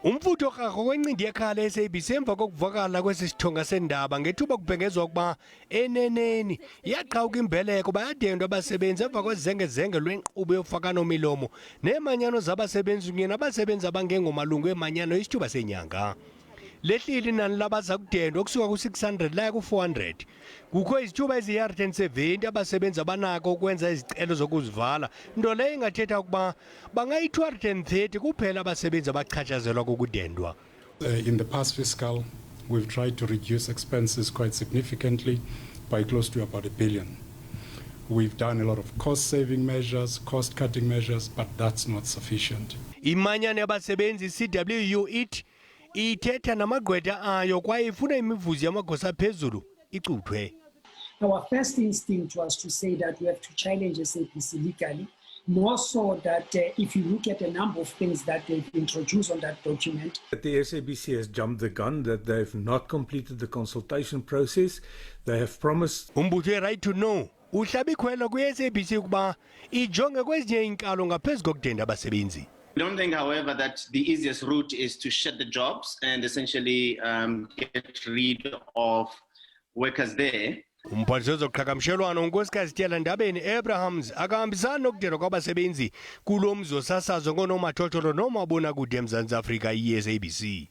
Umfutho rhago kwencindi yekhala eSABC emva kokuvakala kwesisithonga sendaba ngethuba kubhengezwa ukuba eneneni yaqhawuka imbeleko bayadendwa abasebenzi emva kwezengezenge lwenkqubo yofakano milomo neemanyano zabasebenzi kunye nabasebenzi abangengomalungu eemanyano isithuba senyanga. Lehlile inani labaza kudendwa kusuka ku-600 laya ku-400. Kukho izithuba eziyi-170 abasebenzi abanako ukwenza izicelo zokuzivala, nto leyo ingathetha ukuba bangayi-230 kuphela abasebenzi abachatshazelwa kukudendwa. In the past fiscal, we've tried to reduce expenses quite significantly by close to about £1 billion. We've done a lot of cost-saving measures, cost-cutting measures, but that's not sufficient. Iimanyano yabasebenzi CWU ithi ithetha namagqwetha ayo kwaye ifuna imivuzo yamagosa aphezulu icuthwe. Our first instinct was to say that we have to challenge SABC legally, more so that if you look at a number of things that they've introduced on that document. That the SABC has jumped the gun, that they've not completed the consultation process. They have promised. Umbutho right to know uhlabi khwelo kwi-SABC ukuba ijonge kwezinye inkalo ngaphezu kokudenda abasebenzi. We don't think, however, that the easiest route is to shut the jobs and essentially get rid of workers there. Umphathiswa wezoqhagamshelwano unkosikazi Kuyadendwa Abrahams akahambisani nokudendwa kwabasebenzi kuLomzi wosasazo ngoonomathotholo noomabonakude eMzantsi Afrika iSABC.